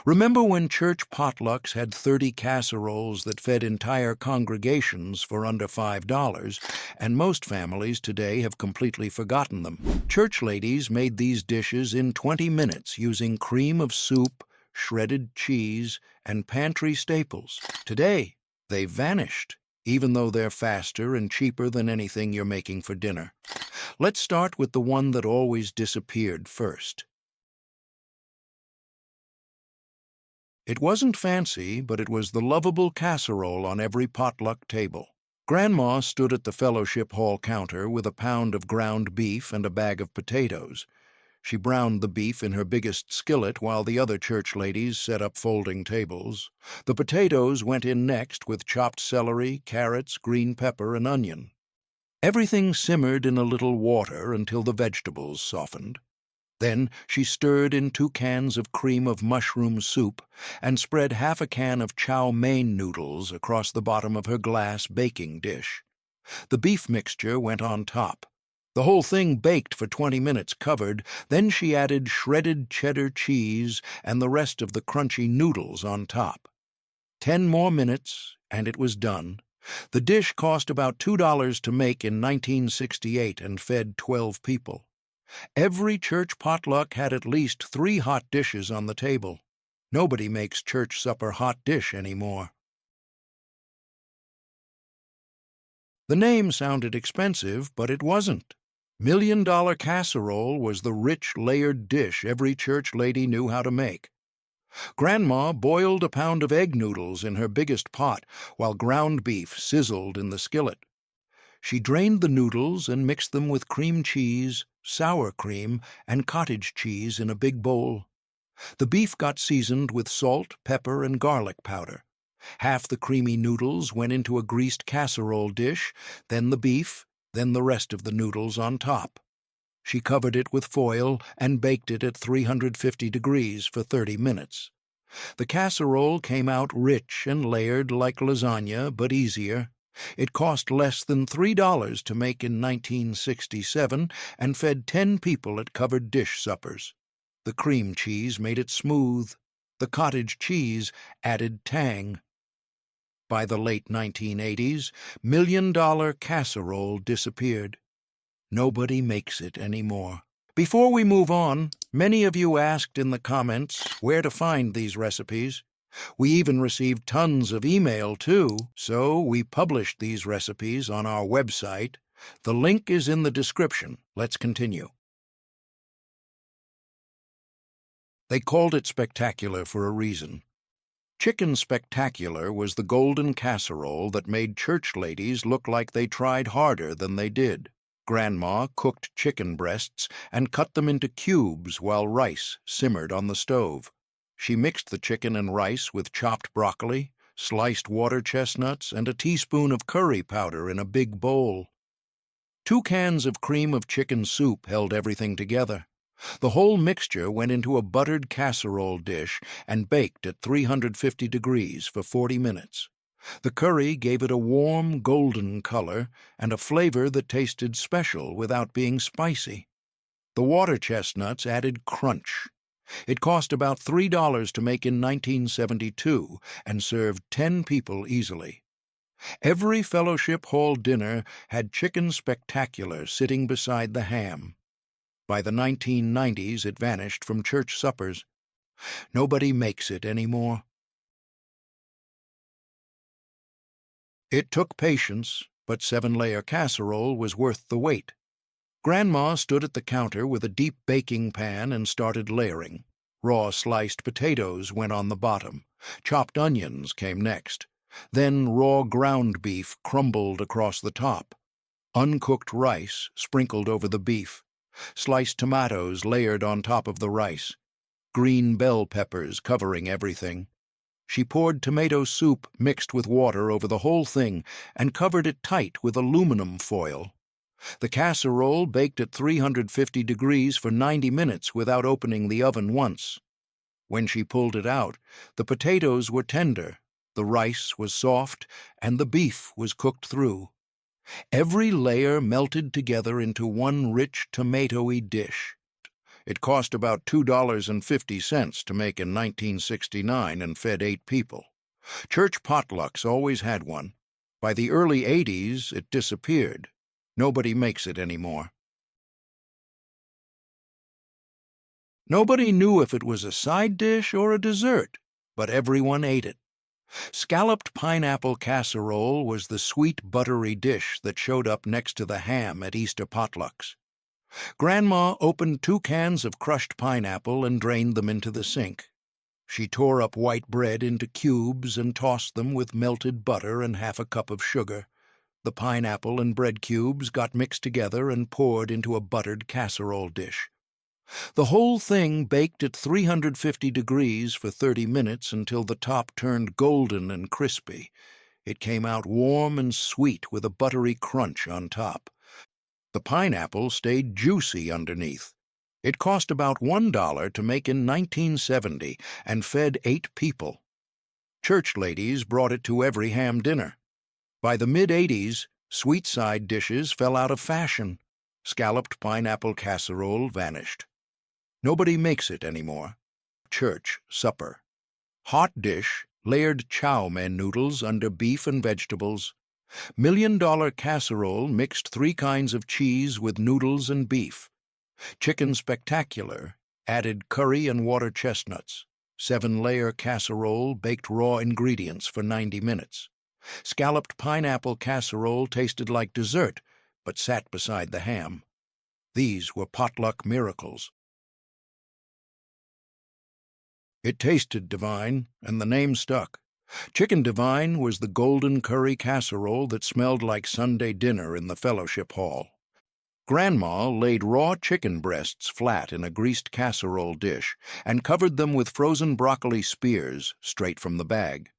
Remember when church potlucks had 30 casseroles that fed entire congregations for under $5, and most families today have completely forgotten them. Church ladies made these dishes in 20 minutes using cream of soup, shredded cheese, and pantry staples. Today, they've vanished, even though they're faster and cheaper than anything you're making for dinner. Let's start with the one that always disappeared first. It wasn't fancy, but it was the lovable casserole on every potluck table. Grandma stood at the fellowship hall counter with a pound of ground beef and a bag of potatoes. She browned the beef in her biggest skillet while the other church ladies set up folding tables. The potatoes went in next with chopped celery, carrots, green pepper, and onion. Everything simmered in a little water until the vegetables softened. Then she stirred in 2 cans of cream of mushroom soup and spread half a can of chow mein noodles across the bottom of her glass baking dish. The beef mixture went on top. The whole thing baked for 20 minutes covered, then she added shredded cheddar cheese and the rest of the crunchy noodles on top. 10 more minutes, and it was done. The dish cost about $2 to make in 1968 and fed 12 people. Every church potluck had at least 3 hot dishes on the table. Nobody makes church supper hot dish anymore. The name sounded expensive, but it wasn't. $1 Million Casserole was the rich, layered dish every church lady knew how to make. Grandma boiled a pound of egg noodles in her biggest pot while ground beef sizzled in the skillet. She drained the noodles and mixed them with cream cheese, sour cream, and cottage cheese in a big bowl. The beef got seasoned with salt, pepper, and garlic powder. Half the creamy noodles went into a greased casserole dish, then the beef, then the rest of the noodles on top. She covered it with foil and baked it at 350 degrees for 30 minutes. The casserole came out rich and layered like lasagna, but easier. It cost less than $3 to make in 1967 and fed 10 people at covered dish suppers. The cream cheese made it smooth. The cottage cheese added tang. By the late 1980s, $1 Million Casserole disappeared. Nobody makes it anymore. Before we move on, many of you asked in the comments where to find these recipes. We even received tons of email, too, so we published these recipes on our website. The link is in the description. Let's continue. They called it spectacular for a reason. Chicken Spectacular was the golden casserole that made church ladies look like they tried harder than they did. Grandma cooked chicken breasts and cut them into cubes while rice simmered on the stove. She mixed the chicken and rice with chopped broccoli, sliced water chestnuts, and a teaspoon of curry powder in a big bowl. 2 cans of cream of chicken soup held everything together. The whole mixture went into a buttered casserole dish and baked at 350 degrees for 40 minutes. The curry gave it a warm, golden color and a flavor that tasted special without being spicy. The water chestnuts added crunch. It cost about $3 to make in 1972 and served 10 people easily. Every fellowship hall dinner had Chicken Spectacular sitting beside the ham. By the 1990s, it vanished from church suppers. Nobody makes it anymore. It took patience, but 7-layer casserole was worth the wait. Grandma stood at the counter with a deep baking pan and started layering. Raw sliced potatoes went on the bottom. Chopped onions came next. Then raw ground beef crumbled across the top. Uncooked rice sprinkled over the beef. Sliced tomatoes layered on top of the rice. Green bell peppers covering everything. She poured tomato soup mixed with water over the whole thing and covered it tight with aluminum foil. The casserole baked at 350 degrees for 90 minutes without opening the oven once. When she pulled it out, the potatoes were tender, the rice was soft, and the beef was cooked through. Every layer melted together into one rich tomatoey dish. It cost about $2.50 to make in 1969 and fed 8 people. Church potlucks always had one. By the early 80s, it disappeared. Nobody makes it anymore. Nobody knew if it was a side dish or a dessert, but everyone ate it. Scalloped pineapple casserole was the sweet, buttery dish that showed up next to the ham at Easter potlucks. Grandma opened 2 cans of crushed pineapple and drained them into the sink. She tore up white bread into cubes and tossed them with melted butter and half a cup of sugar. The pineapple and bread cubes got mixed together and poured into a buttered casserole dish. The whole thing baked at 350 degrees for 30 minutes until the top turned golden and crispy. It came out warm and sweet with a buttery crunch on top. The pineapple stayed juicy underneath. It cost about $1 to make in 1970 and fed 8 people. Church ladies brought it to every ham dinner. By the mid-80s, sweet side dishes fell out of fashion. Scalloped pineapple casserole vanished. Nobody makes it anymore. Church supper. Hot dish, layered chow mein noodles under beef and vegetables. $1 million casserole mixed 3 kinds of cheese with noodles and beef. Chicken spectacular, added curry and water chestnuts. 7-layer casserole baked raw ingredients for 90 minutes. Scalloped pineapple casserole tasted like dessert, but sat beside the ham. These were potluck miracles. It tasted divine, and the name stuck. Chicken Divine was the golden curry casserole that smelled like Sunday dinner in the fellowship hall. Grandma laid raw chicken breasts flat in a greased casserole dish and covered them with frozen broccoli spears straight from the bag.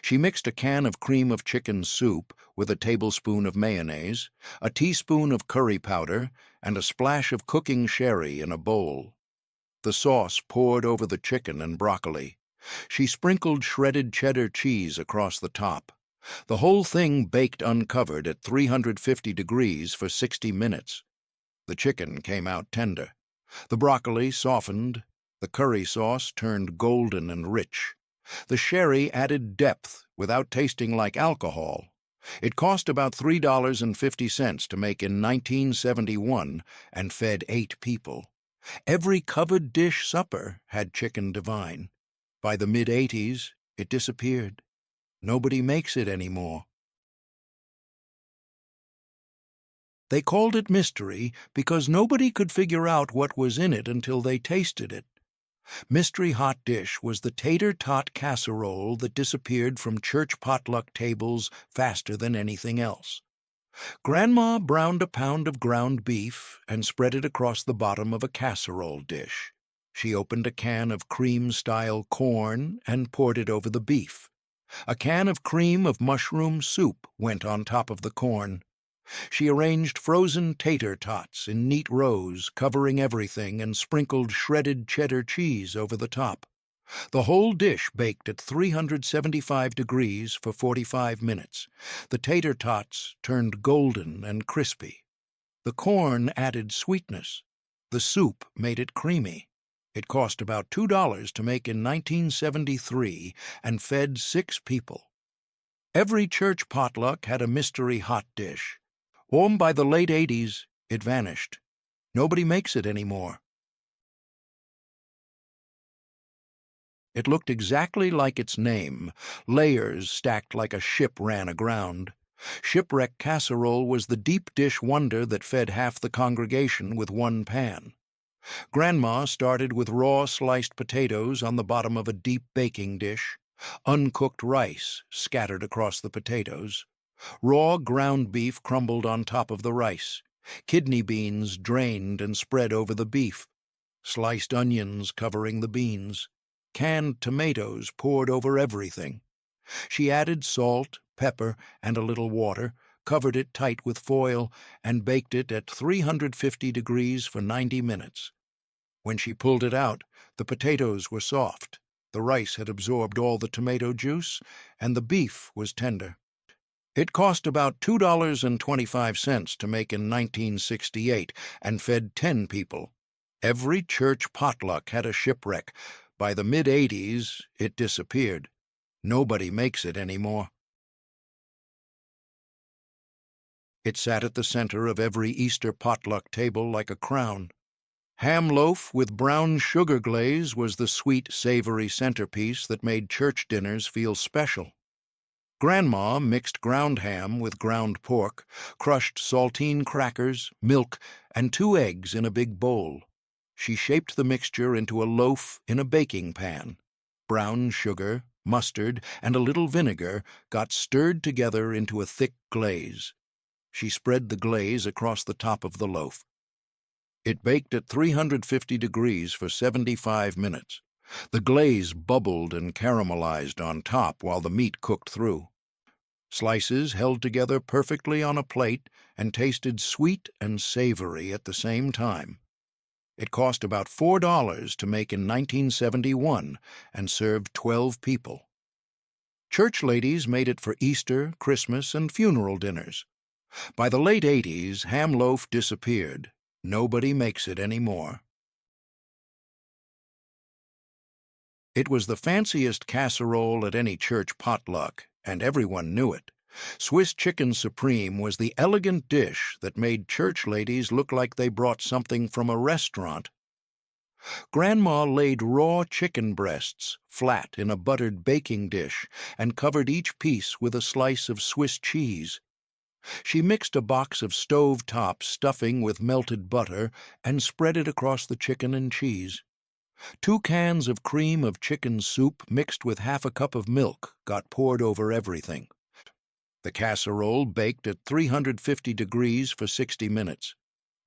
She mixed a can of cream of chicken soup with a tablespoon of mayonnaise, a teaspoon of curry powder, and a splash of cooking sherry in a bowl. The sauce poured over the chicken and broccoli. She sprinkled shredded cheddar cheese across the top. The whole thing baked uncovered at 350 degrees for 60 minutes. The chicken came out tender. The broccoli softened. The curry sauce turned golden and rich. The sherry added depth without tasting like alcohol. It cost about $3.50 to make in 1971 and fed 8 people. Every covered dish supper had Chicken Divine. By the mid-80s, it disappeared. Nobody makes it anymore. They called it mystery because nobody could figure out what was in it until they tasted it. Mystery hot dish was the tater tot casserole that disappeared from church potluck tables faster than anything else. Grandma browned a pound of ground beef and spread it across the bottom of a casserole dish. She opened a can of cream-style corn and poured it over the beef. A can of cream of mushroom soup went on top of the corn. She arranged frozen tater tots in neat rows, covering everything, and sprinkled shredded cheddar cheese over the top. The whole dish baked at 375 degrees for 45 minutes. The tater tots turned golden and crispy. The corn added sweetness. The soup made it creamy. It cost about $2 to make in 1973 and fed 6 people. Every church potluck had a mystery hot dish. By the late 80s, it vanished. Nobody makes it anymore. It looked exactly like its name, layers stacked like a ship ran aground. Shipwreck casserole was the deep dish wonder that fed half the congregation with one pan. Grandma started with raw sliced potatoes on the bottom of a deep baking dish, uncooked rice scattered across the potatoes. Raw ground beef crumbled on top of the rice, kidney beans drained and spread over the beef, sliced onions covering the beans, canned tomatoes poured over everything. She added salt, pepper, and a little water, covered it tight with foil, and baked it at 350 degrees for 90 minutes. When she pulled it out, the potatoes were soft, the rice had absorbed all the tomato juice, and the beef was tender. It cost about $2.25 to make in 1968 and fed 10 people. Every church potluck had a shipwreck. By the mid-'80s, it disappeared. Nobody makes it anymore. It sat at the center of every Easter potluck table like a crown. Ham loaf with brown sugar glaze was the sweet, savory centerpiece that made church dinners feel special. Grandma mixed ground ham with ground pork, crushed saltine crackers, milk, and 2 eggs in a big bowl. She shaped the mixture into a loaf in a baking pan. Brown sugar, mustard, and a little vinegar got stirred together into a thick glaze. She spread the glaze across the top of the loaf. It baked at 350 degrees for 75 minutes. The glaze bubbled and caramelized on top while the meat cooked through. Slices held together perfectly on a plate and tasted sweet and savory at the same time. It cost about $4 to make in 1971 and served 12 people. Church ladies made it for Easter, Christmas, and funeral dinners. By the late '80s, ham loaf disappeared. Nobody makes it anymore. It was the fanciest casserole at any church potluck, and everyone knew it. Swiss chicken supreme was the elegant dish that made church ladies look like they brought something from a restaurant. Grandma laid raw chicken breasts flat in a buttered baking dish and covered each piece with a slice of Swiss cheese. She mixed a box of stove-top stuffing with melted butter and spread it across the chicken and cheese. 2 cans of cream of chicken soup mixed with half a cup of milk got poured over everything. The casserole baked at 350 degrees for 60 minutes.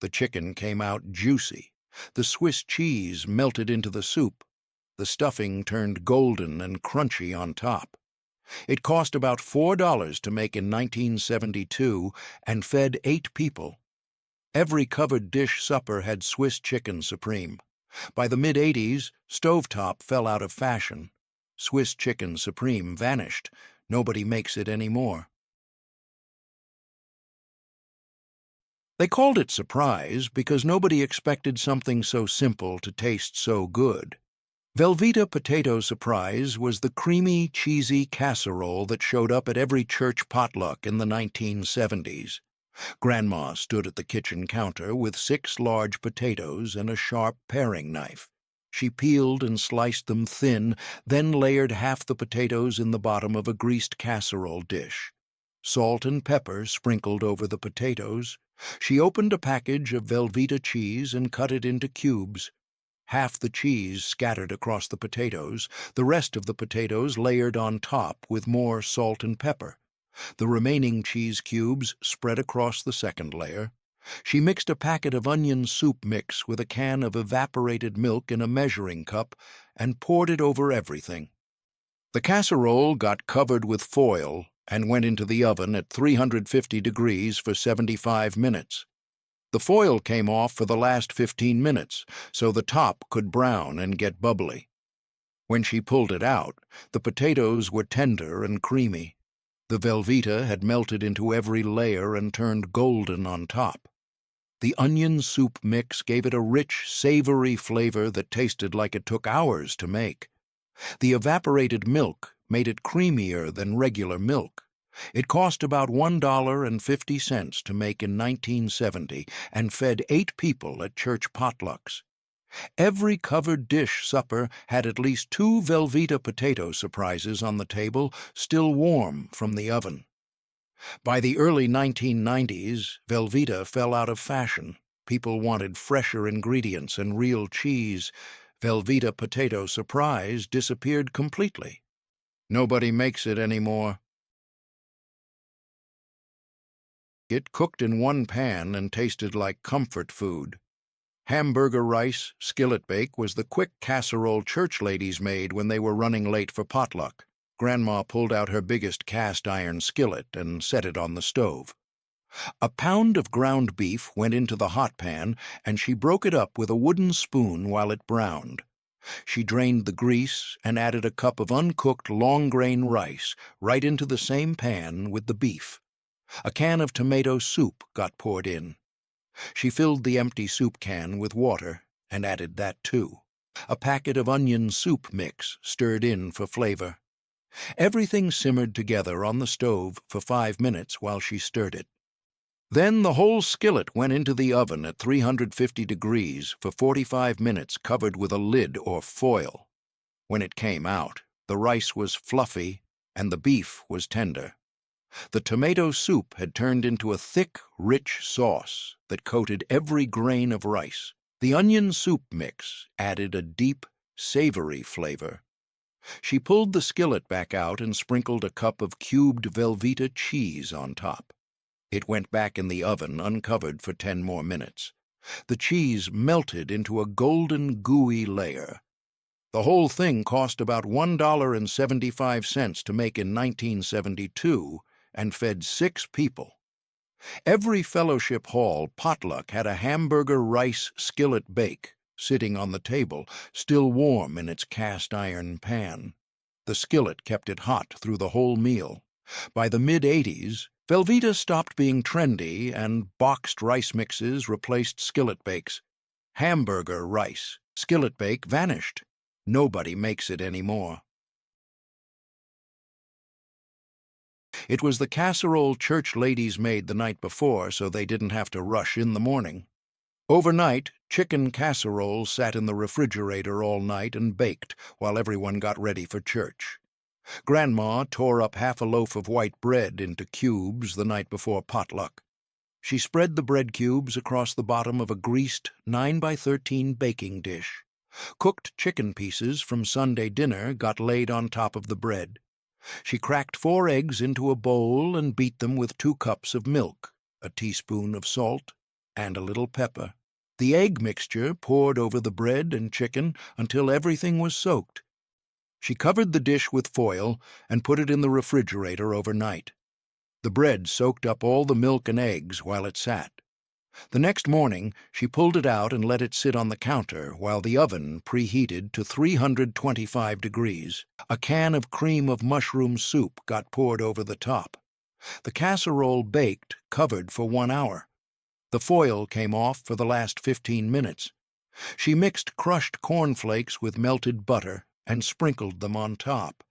The chicken came out juicy. The Swiss cheese melted into the soup. The stuffing turned golden and crunchy on top. It cost about $4 to make in 1972 and fed 8 people. Every covered dish supper had Swiss chicken supreme. By the mid-'80s, stovetop fell out of fashion. Swiss chicken supreme vanished. Nobody makes it anymore. They called it surprise because nobody expected something so simple to taste so good. Velveeta potato surprise was the creamy, cheesy casserole that showed up at every church potluck in the 1970s. Grandma stood at the kitchen counter with 6 large potatoes and a sharp paring knife. She peeled and sliced them thin, then layered half the potatoes in the bottom of a greased casserole dish. Salt and pepper sprinkled over the potatoes. She opened a package of Velveeta cheese and cut it into cubes. Half the cheese scattered across the potatoes, the rest of the potatoes layered on top with more salt and pepper. The remaining cheese cubes spread across the second layer. She mixed a packet of onion soup mix with a can of evaporated milk in a measuring cup and poured it over everything. The casserole got covered with foil and went into the oven at 350 degrees for 75 minutes. The foil came off for the last 15 minutes, so the top could brown and get bubbly. When she pulled it out, the potatoes were tender and creamy. The Velveeta had melted into every layer and turned golden on top. The onion soup mix gave it a rich, savory flavor that tasted like it took hours to make. The evaporated milk made it creamier than regular milk. It cost about $1.50 to make in 1970 and fed 8 people at church potlucks. Every covered dish supper had at least 2 Velveeta potato surprises on the table, still warm from the oven. By the early 1990s, Velveeta fell out of fashion. People wanted fresher ingredients and real cheese. Velveeta potato surprise disappeared completely. Nobody makes it anymore. It cooked in one pan and tasted like comfort food. Hamburger rice, skillet bake was the quick casserole church ladies made when they were running late for potluck. Grandma pulled out her biggest cast-iron skillet and set it on the stove. A pound of ground beef went into the hot pan, and she broke it up with a wooden spoon while it browned. She drained the grease and added a cup of uncooked long-grain rice right into the same pan with the beef. A can of tomato soup got poured in. She filled the empty soup can with water and added that too. A packet of onion soup mix stirred in for flavor. Everything simmered together on the stove for 5 minutes while she stirred it. Then the whole skillet went into the oven at 350 degrees for 45 minutes, covered with a lid or foil. When it came out, the rice was fluffy and the beef was tender. The tomato soup had turned into a thick, rich sauce that coated every grain of rice. The onion soup mix added a deep, savory flavor. She pulled the skillet back out and sprinkled a cup of cubed Velveeta cheese on top. It went back in the oven uncovered for 10 more minutes. The cheese melted into a golden, gooey layer. The whole thing cost about $1.75 to make in 1972 and fed 6 people. Every fellowship hall potluck had a Hamburger rice skillet bake sitting on the table, still warm in its cast-iron pan. The skillet kept it hot through the whole meal. By the mid-'80s, Velveeta stopped being trendy and boxed rice mixes replaced skillet bakes. Hamburger rice, skillet bake vanished. Nobody makes it anymore. It was the casserole church ladies made the night before, so they didn't have to rush in the morning. Overnight, chicken casseroles sat in the refrigerator all night and baked while everyone got ready for church. Grandma tore up half a loaf of white bread into cubes the night before potluck. She spread the bread cubes across the bottom of a greased 9x13 baking dish. Cooked chicken pieces from Sunday dinner got laid on top of the bread. She cracked 4 eggs into a bowl and beat them with 2 cups of milk, a teaspoon of salt, and a little pepper. The egg mixture poured over the bread and chicken until everything was soaked. She covered the dish with foil and put it in the refrigerator overnight. The bread soaked up all the milk and eggs while it sat. The next morning, she pulled it out and let it sit on the counter while the oven preheated to 325 degrees. A can of cream of mushroom soup got poured over the top. The casserole baked, covered for 1 hour. The foil came off for the last 15 minutes. She mixed crushed cornflakes with melted butter and sprinkled them on top.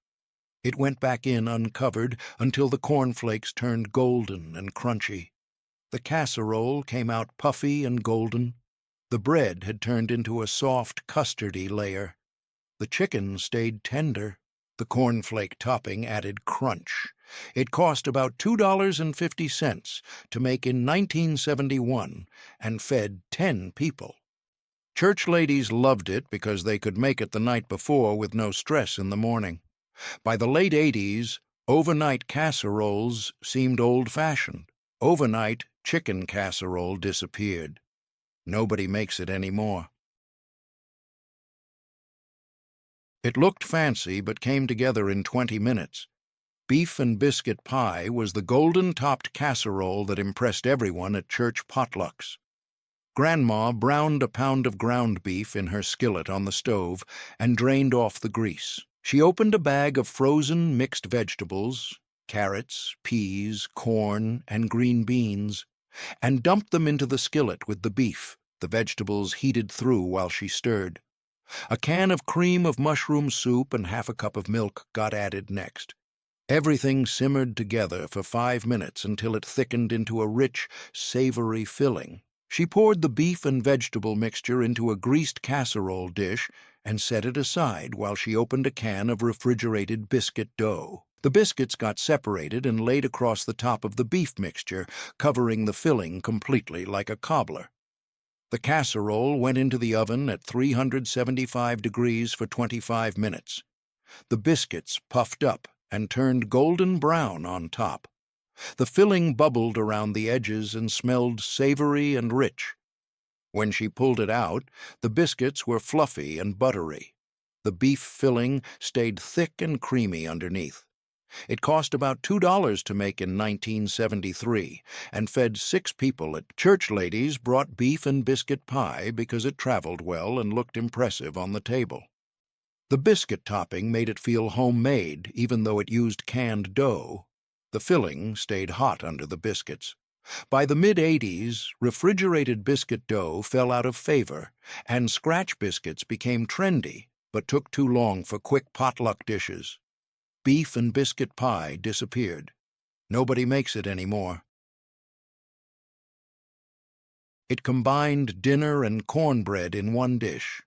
It went back in uncovered until the cornflakes turned golden and crunchy. The casserole came out puffy and golden. The bread had turned into a soft, custardy layer. The chicken stayed tender. The cornflake topping added crunch. It cost about $2.50 to make in 1971 and fed 10 people. Church ladies loved it because they could make it the night before with no stress in the morning. By the late 80s, overnight casseroles seemed old-fashioned. Overnight chicken casserole disappeared. Nobody makes it anymore. It looked fancy but came together in 20 minutes. Beef and biscuit pie was the golden-topped casserole that impressed everyone at church potlucks. Grandma browned a pound of ground beef in her skillet on the stove and drained off the grease. She opened a bag of frozen mixed vegetables, carrots, peas, corn, and green beans, and dumped them into the skillet with the beef, the vegetables heated through while she stirred. A can of cream of mushroom soup and half a cup of milk got added next. Everything simmered together for 5 minutes until it thickened into a rich, savory filling. She poured the beef and vegetable mixture into a greased casserole dish and set it aside while she opened a can of refrigerated biscuit dough. The biscuits got separated and laid across the top of the beef mixture, covering the filling completely like a cobbler. The casserole went into the oven at 375 degrees for 25 minutes. The biscuits puffed up and turned golden brown on top. The filling bubbled around the edges and smelled savory and rich. When she pulled it out, the biscuits were fluffy and buttery. The beef filling stayed thick and creamy underneath. It cost about $2 to make in 1973 and fed 6 people. Church ladies brought beef and biscuit pie because it traveled well and looked impressive on the table. The biscuit topping made it feel homemade even though it used canned dough. The filling stayed hot under the biscuits. By the mid-'80s, refrigerated biscuit dough fell out of favor, and scratch biscuits became trendy, but took too long for quick potluck dishes. Beef and biscuit pie disappeared. Nobody makes it anymore. It combined dinner and cornbread in one dish.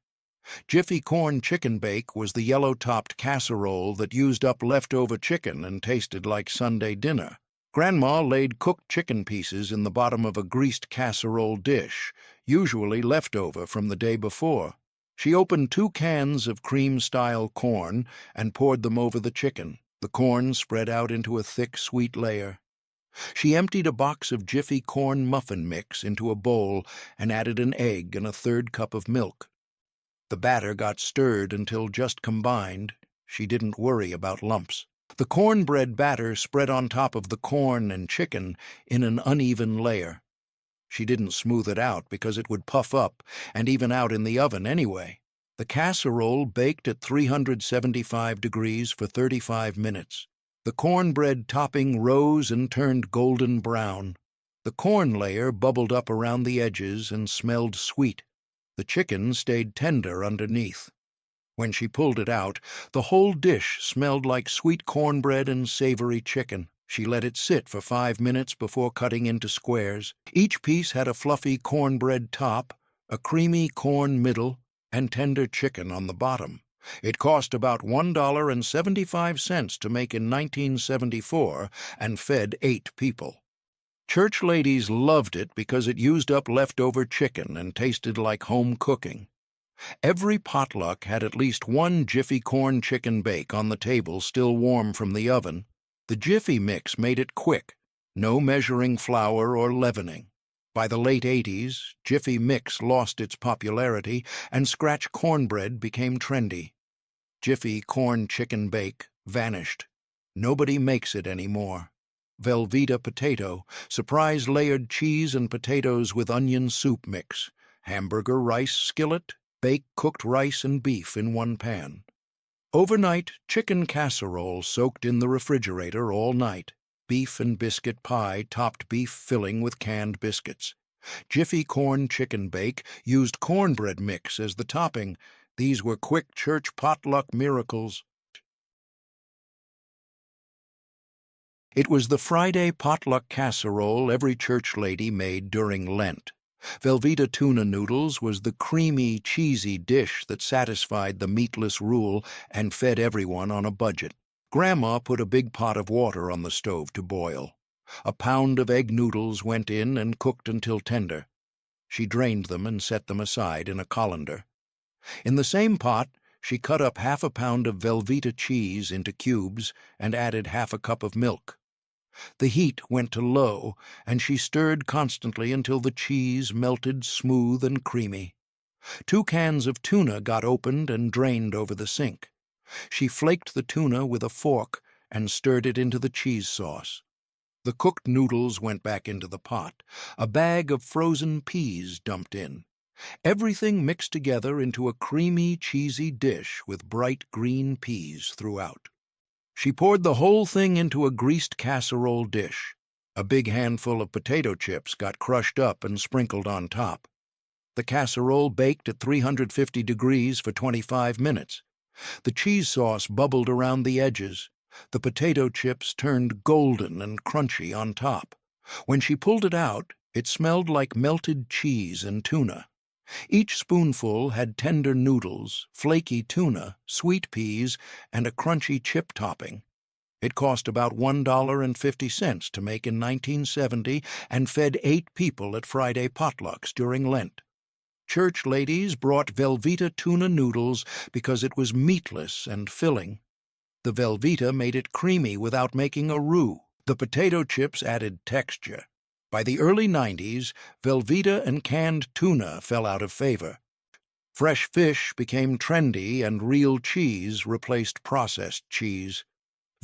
Jiffy corn chicken bake was the yellow-topped casserole that used up leftover chicken and tasted like Sunday dinner. Grandma laid cooked chicken pieces in the bottom of a greased casserole dish, usually leftover from the day before. She opened 2 cans of cream-style corn and poured them over the chicken. The corn spread out into a thick, sweet layer. She emptied a box of Jiffy corn muffin mix into a bowl and added an egg and a 1/3 cup of milk. The batter got stirred until just combined. She didn't worry about lumps. The cornbread batter spread on top of the corn and chicken in an uneven layer. She didn't smooth it out because it would puff up and even out in the oven anyway. The casserole baked at 375 degrees for 35 minutes. The cornbread topping rose and turned golden brown. The corn layer bubbled up around the edges and smelled sweet. The chicken stayed tender underneath. When she pulled it out, the whole dish smelled like sweet cornbread and savory chicken. She let it sit for 5 minutes before cutting into squares. Each piece had a fluffy cornbread top, a creamy corn middle, and tender chicken on the bottom. It cost about $1.75 to make in 1974 and fed 8 people. Church ladies loved it because it used up leftover chicken and tasted like home cooking. Every potluck had at least one Jiffy corn chicken bake on the table still warm from the oven. The Jiffy mix made it quick, no measuring flour or leavening. By the late 80s, Jiffy mix lost its popularity and scratch cornbread became trendy. Jiffy corn chicken bake vanished. Nobody makes it anymore. Velveeta potato, surprise layered cheese and potatoes with onion soup mix. Hamburger rice skillet, bake cooked rice and beef in one pan. Overnight, chicken casserole soaked in the refrigerator all night. Beef and biscuit pie topped beef filling with canned biscuits. Jiffy corn chicken bake used cornbread mix as the topping. These were quick church potluck miracles. It was the Friday potluck casserole every church lady made during Lent. Velveeta tuna noodles was the creamy, cheesy dish that satisfied the meatless rule and fed everyone on a budget. Grandma put a big pot of water on the stove to boil. A pound of egg noodles went in and cooked until tender. She drained them and set them aside in a colander. In the same pot, she cut up 1/2 pound of Velveeta cheese into cubes and added 1/2 cup of milk. The heat went to low, and she stirred constantly until the cheese melted smooth and creamy. 2 cans of tuna got opened and drained over the sink. She flaked the tuna with a fork and stirred it into the cheese sauce. The cooked noodles went back into the pot. A bag of frozen peas dumped in. Everything mixed together into a creamy, cheesy dish with bright green peas throughout. She poured the whole thing into a greased casserole dish. A big handful of potato chips got crushed up and sprinkled on top. The casserole baked at 350 degrees for 25 minutes. The cheese sauce bubbled around the edges. The potato chips turned golden and crunchy on top. When she pulled it out, it smelled like melted cheese and tuna. Each spoonful had tender noodles, flaky tuna, sweet peas, and a crunchy chip topping. It cost about $1.50 to make in 1970 and fed 8 people at Friday potlucks during Lent. Church ladies brought Velveeta tuna noodles because it was meatless and filling. The Velveeta made it creamy without making a roux. The potato chips added texture. By the early 90s, Velveeta and canned tuna fell out of favor. Fresh fish became trendy and real cheese replaced processed cheese.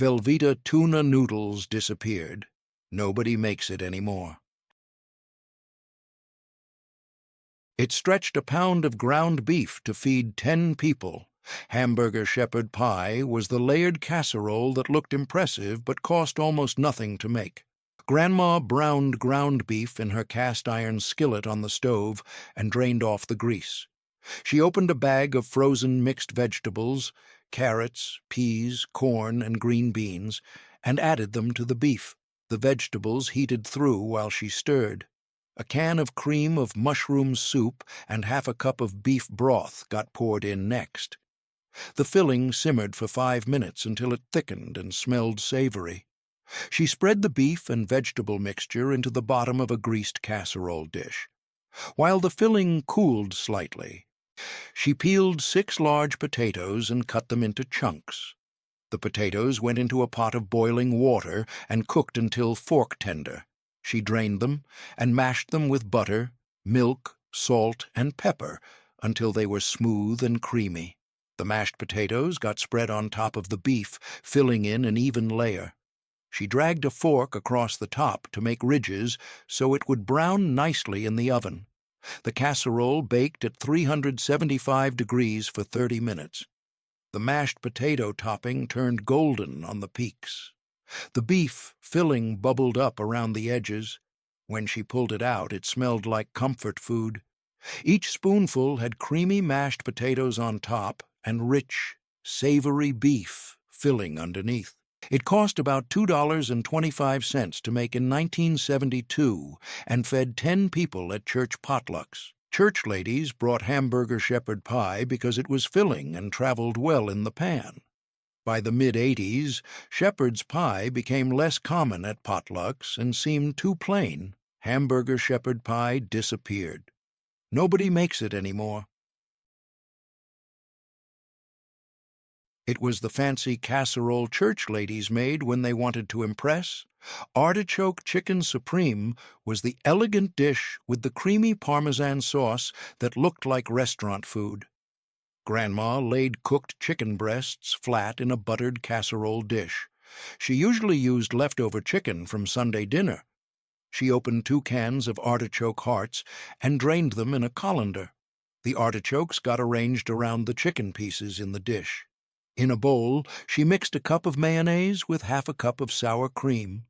Velveeta tuna noodles disappeared. Nobody makes it anymore. It stretched a pound of ground beef to feed 10 people. Hamburger shepherd pie was the layered casserole that looked impressive but cost almost nothing to make. Grandma browned ground beef in her cast-iron skillet on the stove and drained off the grease. She opened a bag of frozen mixed vegetables, carrots, peas, corn, and green beans, and added them to the beef. The vegetables heated through while she stirred. A can of cream of mushroom soup and half a cup of beef broth got poured in next. The filling simmered for 5 minutes until it thickened and smelled savory. She spread the beef and vegetable mixture into the bottom of a greased casserole dish. While the filling cooled slightly, she peeled 6 large potatoes and cut them into chunks. The potatoes went into a pot of boiling water and cooked until fork tender. She drained them and mashed them with butter, milk, salt, and pepper until they were smooth and creamy. The mashed potatoes got spread on top of the beef, filling in an even layer. She dragged a fork across the top to make ridges so it would brown nicely in the oven. The casserole baked at 375 degrees for 30 minutes. The mashed potato topping turned golden on the peaks. The beef filling bubbled up around the edges. When she pulled it out, it smelled like comfort food. Each spoonful had creamy mashed potatoes on top and rich, savory beef filling underneath. It cost about $2.25 to make in 1972 and fed 10 people at church potlucks. Church ladies brought Hamburger shepherd pie because it was filling and traveled well in the pan. By the mid-'80s, shepherd's pie became less common at potlucks and seemed too plain. Hamburger shepherd pie disappeared. Nobody makes it anymore. It was the fancy casserole church ladies made when they wanted to impress. Artichoke chicken supreme was the elegant dish with the creamy Parmesan sauce that looked like restaurant food. Grandma laid cooked chicken breasts flat in a buttered casserole dish. She usually used leftover chicken from Sunday dinner. She opened 2 cans of artichoke hearts and drained them in a colander. The artichokes got arranged around the chicken pieces in the dish. In a bowl, she mixed a cup of mayonnaise with half a cup of sour cream.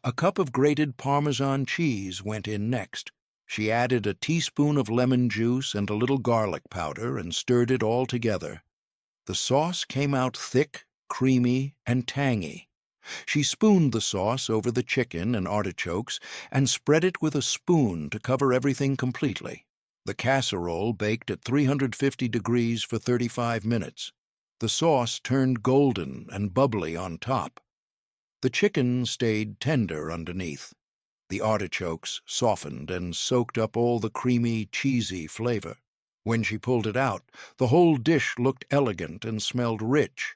A cup of grated Parmesan cheese went in next. She added a teaspoon of lemon juice and a little garlic powder and stirred it all together. The sauce came out thick, creamy, and tangy. She spooned the sauce over the chicken and artichokes and spread it with a spoon to cover everything completely. The casserole baked at 350 degrees for 35 minutes. The sauce turned golden and bubbly on top. The chicken stayed tender underneath. The artichokes softened and soaked up all the creamy, cheesy flavor. When she pulled it out, the whole dish looked elegant and smelled rich.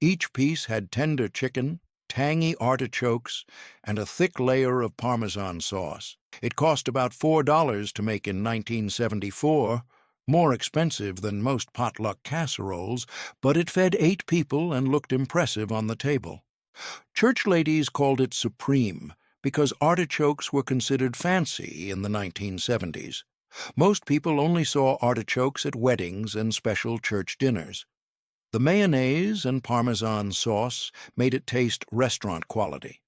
Each piece had tender chicken, tangy artichokes, and a thick layer of Parmesan sauce. It cost about $4 to make in 1974, more expensive than most potluck casseroles, but it fed 8 people and looked impressive on the table. Church ladies called it supreme because artichokes were considered fancy in the 1970s. Most people only saw artichokes at weddings and special church dinners. The mayonnaise and Parmesan sauce made it taste restaurant quality.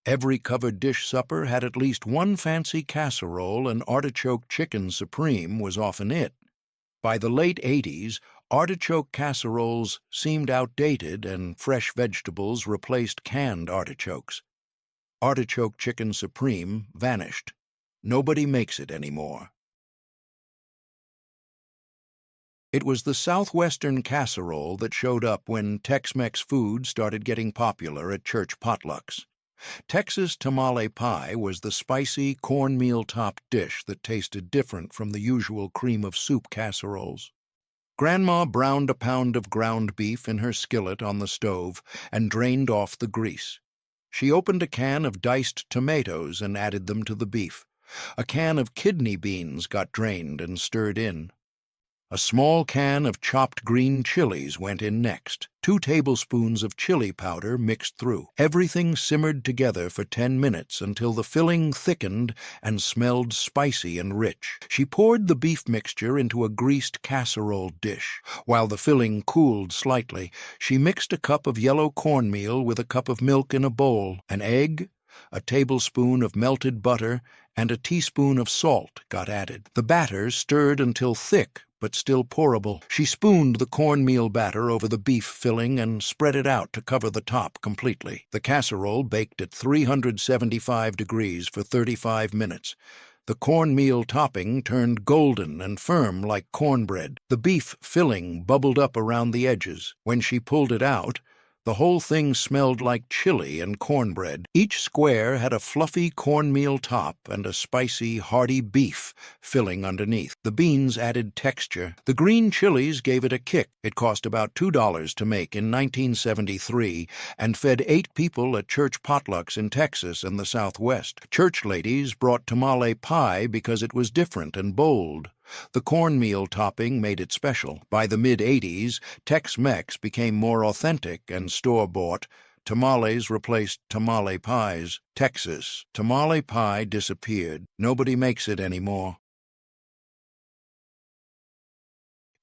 Every covered dish supper had at least one fancy casserole, and artichoke chicken supreme was often it. By the late 80s, artichoke casseroles seemed outdated and fresh vegetables replaced canned artichokes. Artichoke chicken supreme vanished. Nobody makes it anymore. It was the southwestern casserole that showed up when Tex-Mex food started getting popular at church potlucks. Texas tamale pie was the spicy cornmeal-topped dish that tasted different from the usual cream of soup casseroles. Grandma browned a pound of ground beef in her skillet on the stove and drained off the grease. She opened a can of diced tomatoes and added them to the beef. A can of kidney beans got drained and stirred in. A small can of chopped green chilies went in next. 2 tablespoons of chili powder mixed through. Everything simmered together for 10 minutes until the filling thickened and smelled spicy and rich. She poured the beef mixture into a greased casserole dish. While the filling cooled slightly, she mixed a cup of yellow cornmeal with a cup of milk in a bowl, an egg, A tablespoon of melted butter and a teaspoon of salt got added. The batter stirred until thick but still pourable. She spooned the cornmeal batter over the beef filling and spread it out to cover the top completely. The casserole baked at 375 degrees for 35 minutes. The cornmeal topping turned golden and firm like cornbread. The beef filling bubbled up around the edges. When she pulled it out, the whole thing smelled like chili and cornbread. Each square had a fluffy cornmeal top and a spicy, hearty beef filling underneath. The beans added texture. The green chilies gave it a kick. It cost about $2 to make in 1973 and fed 8 people at church potlucks in Texas and the Southwest. Church ladies brought tamale pie because it was different and bold. The cornmeal topping made it special. By the mid-'80s, Tex-Mex became more authentic and store-bought. Tamales replaced tamale pies. Texas, tamale pie disappeared. Nobody makes it anymore.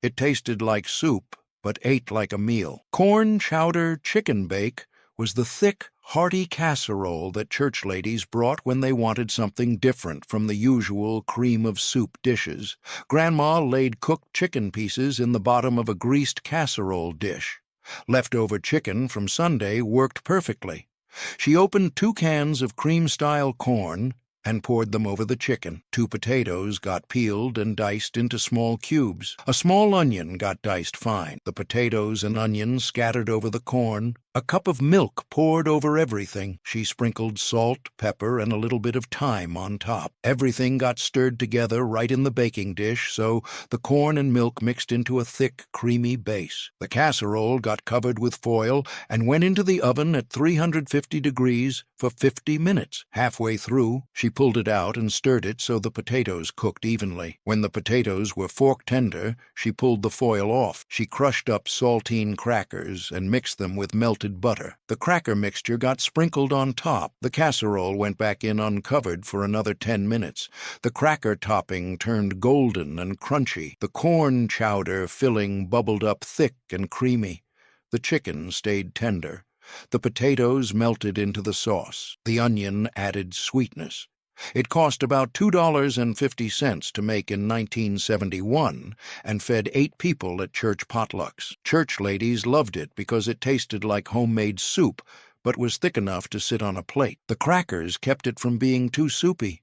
It tasted like soup, but ate like a meal. Corn chowder chicken bake was the thick, hearty casserole that church ladies brought when they wanted something different from the usual cream-of-soup dishes. Grandma laid cooked chicken pieces in the bottom of a greased casserole dish. Leftover chicken from Sunday worked perfectly. She opened 2 cans of cream-style corn and poured them over the chicken. 2 potatoes got peeled and diced into small cubes. A small onion got diced fine. The potatoes and onions scattered over the corn. A cup of milk poured over everything. She sprinkled salt, pepper, and a little bit of thyme on top. Everything got stirred together right in the baking dish, so the corn and milk mixed into a thick, creamy base. The casserole got covered with foil and went into the oven at 350 degrees for 50 minutes. Halfway through, she pulled it out and stirred it so the potatoes cooked evenly. When the potatoes were fork tender, she pulled the foil off. She crushed up saltine crackers and mixed them with melted butter. The cracker mixture got sprinkled on top. The casserole went back in uncovered for another 10 minutes. The cracker topping turned golden and crunchy. The corn chowder filling bubbled up thick and creamy. The chicken stayed tender. The potatoes melted into the sauce. The onion added sweetness. It cost about $2.50 to make in 1971 and fed 8 people at church potlucks. Church ladies loved it because it tasted like homemade soup, but was thick enough to sit on a plate. The crackers kept it from being too soupy.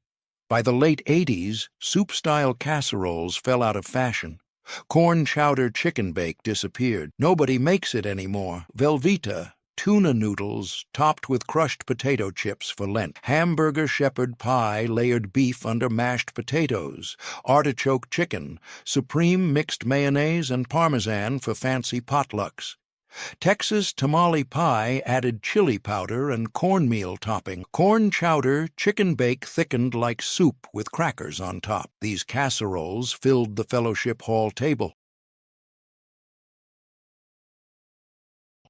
By the late 80s, soup-style casseroles fell out of fashion. Corn chowder chicken bake disappeared. Nobody makes it anymore. Velveeta, tuna noodles topped with crushed potato chips for Lent. Hamburger shepherd pie layered beef under mashed potatoes. Artichoke chicken. Supreme mixed mayonnaise and parmesan for fancy potlucks. Texas tamale pie added chili powder and cornmeal topping. Corn chowder chicken bake thickened like soup with crackers on top. These casseroles filled the fellowship hall table.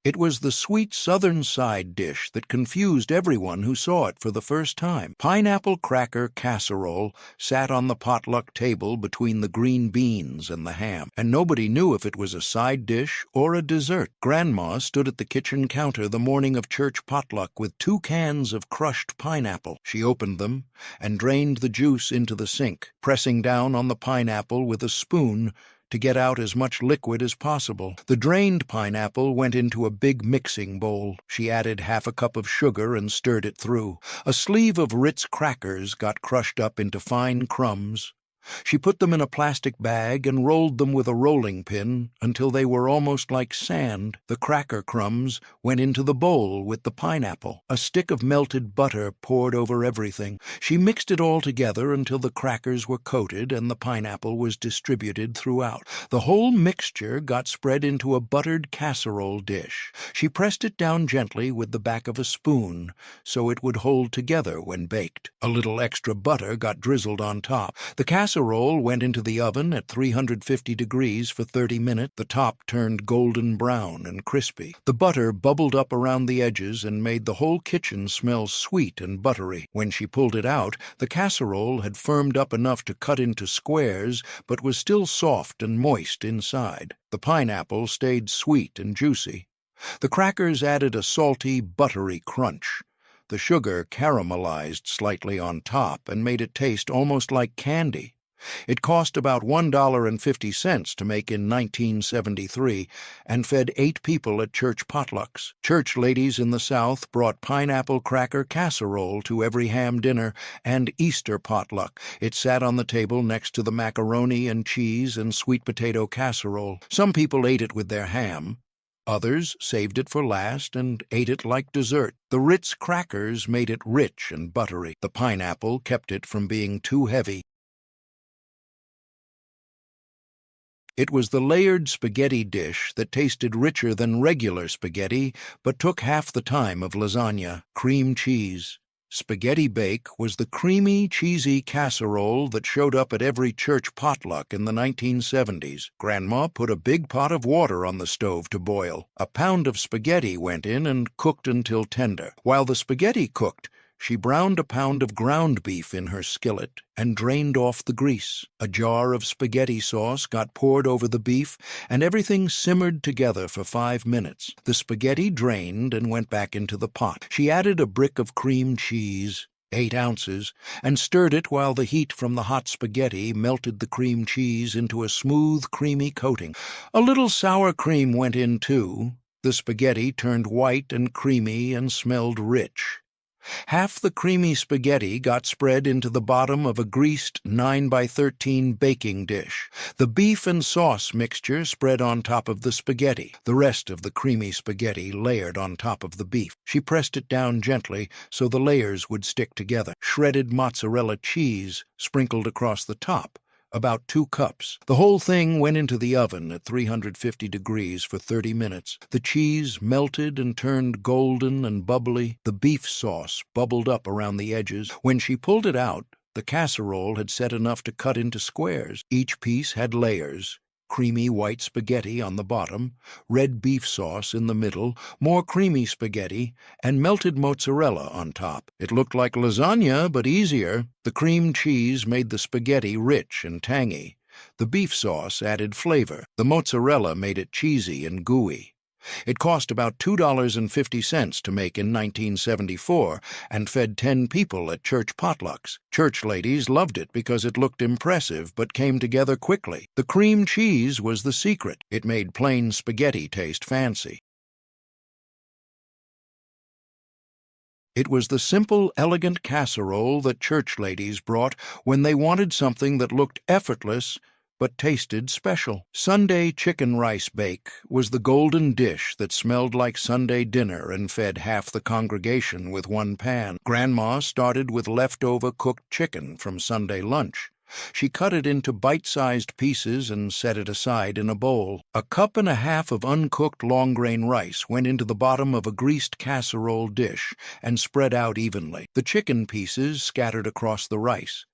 It was the sweet southern side dish that confused everyone who saw it for the first time. Pineapple cracker casserole sat on the potluck table between the green beans and the ham, and nobody knew if it was a side dish or a dessert. Grandma stood at the kitchen counter the morning of church potluck with 2 cans of crushed pineapple. She opened them and drained the juice into the sink, pressing down on the pineapple with a spoon to get out as much liquid as possible. The drained pineapple went into a big mixing bowl. She added half a cup of sugar and stirred it through. A sleeve of Ritz crackers got crushed up into fine crumbs. She put them in a plastic bag and rolled them with a rolling pin until they were almost like sand. The cracker crumbs went into the bowl with the pineapple. A stick of melted butter poured over everything. She mixed it all together until the crackers were coated and the pineapple was distributed throughout. The whole mixture got spread into a buttered casserole dish. She pressed it down gently with the back of a spoon so it would hold together when baked. A little extra butter got drizzled on top. The casserole went into the oven at 350 degrees for 30 minutes. The top turned golden brown and crispy. The butter bubbled up around the edges and made the whole kitchen smell sweet and buttery. When she pulled it out, the casserole had firmed up enough to cut into squares, but was still soft and moist inside. The pineapple stayed sweet and juicy. The crackers added a salty, buttery crunch. The sugar caramelized slightly on top and made it taste almost like candy. It cost about $1.50 to make in 1973 and fed 8 people at church potlucks. Church ladies in the South brought pineapple cracker casserole to every ham dinner and Easter potluck. It sat on the table next to the macaroni and cheese and sweet potato casserole. Some people ate it with their ham. Others saved it for last and ate it like dessert. The Ritz crackers made it rich and buttery. The pineapple kept it from being too heavy. It was the layered spaghetti dish that tasted richer than regular spaghetti, but took half the time of lasagna. Cream cheese. Spaghetti bake was the creamy, cheesy casserole that showed up at every church potluck in the 1970s. Grandma put a big pot of water on the stove to boil. A pound of spaghetti went in and cooked until tender. While the spaghetti cooked, she browned a pound of ground beef in her skillet and drained off the grease. A jar of spaghetti sauce got poured over the beef, and everything simmered together for 5 minutes. The spaghetti drained and went back into the pot. She added a brick of cream cheese, 8 ounces, and stirred it while the heat from the hot spaghetti melted the cream cheese into a smooth, creamy coating. A little sour cream went in too. The spaghetti turned white and creamy and smelled rich. Half the creamy spaghetti got spread into the bottom of a greased 9x13 baking dish. The beef and sauce mixture spread on top of the spaghetti. The rest of the creamy spaghetti layered on top of the beef. She pressed it down gently so the layers would stick together. Shredded mozzarella cheese sprinkled across the top. About 2 cups. The whole thing went into the oven at 350 degrees for 30 minutes. The cheese melted and turned golden and bubbly. The beef sauce bubbled up around the edges. When she pulled it out, the casserole had set enough to cut into squares. Each piece had layers. Creamy white spaghetti on the bottom, red beef sauce in the middle, more creamy spaghetti, and melted mozzarella on top. It looked like lasagna, but easier. The cream cheese made the spaghetti rich and tangy. The beef sauce added flavor. The mozzarella made it cheesy and gooey. It cost about $2.50 to make in 1974 and fed 10 people at church potlucks. Church ladies loved it because it looked impressive but came together quickly. The cream cheese was the secret. It made plain spaghetti taste fancy. It was the simple, elegant casserole that church ladies brought when they wanted something that looked effortless but tasted special. Sunday chicken rice bake was the golden dish that smelled like Sunday dinner and fed half the congregation with one pan. Grandma started with leftover cooked chicken from Sunday lunch. She cut it into bite-sized pieces and set it aside in a bowl. A cup and a half of uncooked long-grain rice went into the bottom of a greased casserole dish and spread out evenly. The chicken pieces scattered across the rice.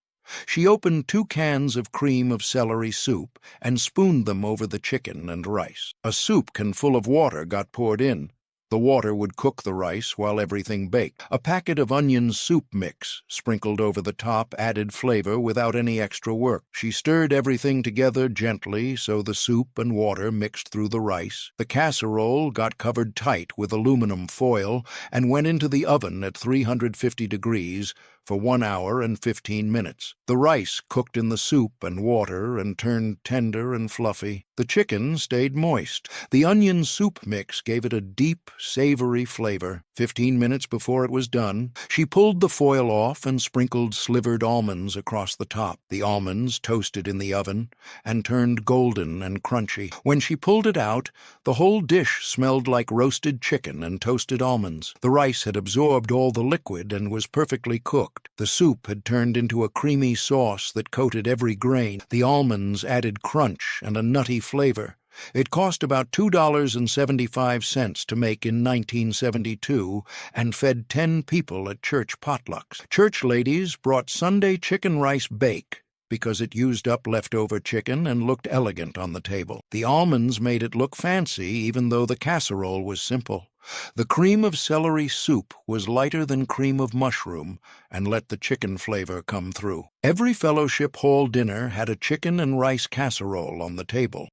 She opened 2 cans of cream of celery soup and spooned them over the chicken and rice. A soup can full of water got poured in. The water would cook the rice while everything baked. A packet of onion soup mix sprinkled over the top added flavor without any extra work. She stirred everything together gently so the soup and water mixed through the rice. The casserole got covered tight with aluminum foil and went into the oven at 350 degrees for 1 hour and 15 minutes. The rice cooked in the soup and water and turned tender and fluffy. The chicken stayed moist. The onion soup mix gave it a deep, savory flavor. 15 minutes before it was done, she pulled the foil off and sprinkled slivered almonds across the top. The almonds toasted in the oven and turned golden and crunchy. When she pulled it out, the whole dish smelled like roasted chicken and toasted almonds. The rice had absorbed all the liquid and was perfectly cooked. The soup had turned into a creamy sauce that coated every grain. The almonds added crunch and a nutty flavor. It cost about $2.75 to make in 1972 and fed 10 people at church potlucks. Church ladies brought Sunday chicken rice bake because it used up leftover chicken and looked elegant on the table. The almonds made it look fancy even though the casserole was simple. The cream of celery soup was lighter than cream of mushroom and let the chicken flavor come through. Every fellowship hall dinner had a chicken and rice casserole on the table.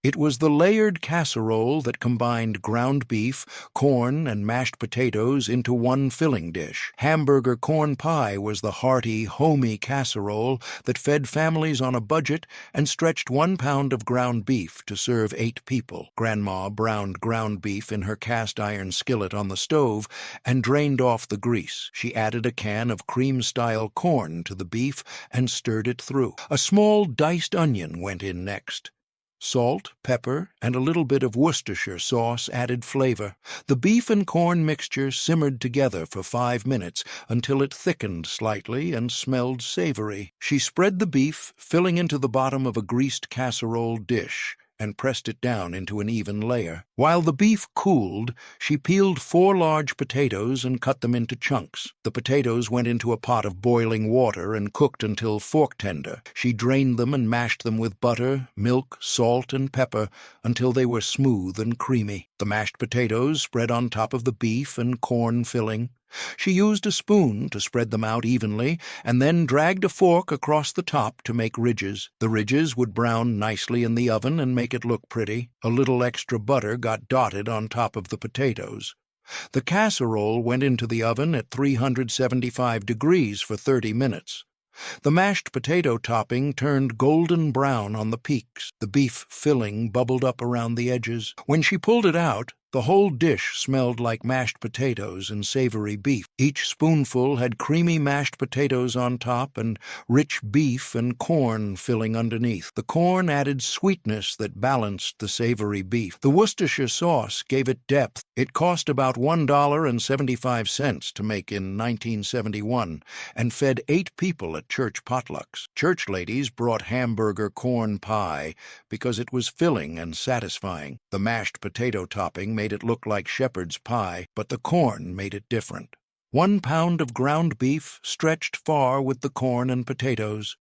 It was the layered casserole that combined ground beef, corn, and mashed potatoes into one filling dish. Hamburger corn pie was the hearty, homey casserole that fed families on a budget and stretched 1 pound of ground beef to serve 8 people. Grandma browned ground beef in her cast-iron skillet on the stove and drained off the grease. She added a can of cream-style corn to the beef and stirred it through. A small diced onion went in next. Salt, pepper, and a little bit of Worcestershire sauce added flavor. The beef and corn mixture simmered together for 5 minutes until it thickened slightly and smelled savory. She spread the beef, filling into the bottom of a greased casserole dish, and pressed it down into an even layer. While the beef cooled, she peeled 4 large potatoes and cut them into chunks. The potatoes went into a pot of boiling water and cooked until fork tender. She drained them and mashed them with butter, milk, salt, and pepper until they were smooth and creamy. The mashed potatoes spread on top of the beef and corn filling. She used a spoon to spread them out evenly and then dragged a fork across the top to make ridges. The ridges would brown nicely in the oven and make it look pretty. A little extra butter got dotted on top of the potatoes. The casserole went into the oven at 375 degrees for 30 minutes. The mashed potato topping turned golden brown on the peaks. The beef filling bubbled up around the edges. When she pulled it out, the whole dish smelled like mashed potatoes and savory beef. Each spoonful had creamy mashed potatoes on top and rich beef and corn filling underneath. The corn added sweetness that balanced the savory beef. The Worcestershire sauce gave it depth. It cost about $1.75 to make in 1971 and fed 8 people at church potlucks. Church ladies brought Hamburger corn pie because it was filling and satisfying. The mashed potato topping made it look like shepherd's pie, but the corn made it different. 1 pound of ground beef stretched far with the corn and potatoes.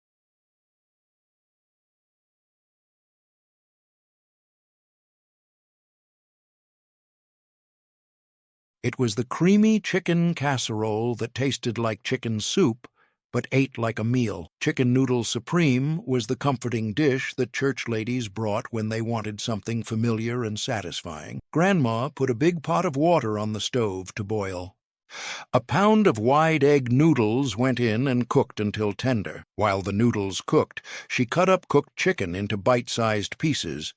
It was the creamy chicken casserole that tasted like chicken soup, but ate like a meal. Chicken noodle supreme was the comforting dish that church ladies brought when they wanted something familiar and satisfying. Grandma put a big pot of water on the stove to boil. A pound of wide egg noodles went in and cooked until tender. While the noodles cooked, she cut up cooked chicken into bite-sized pieces.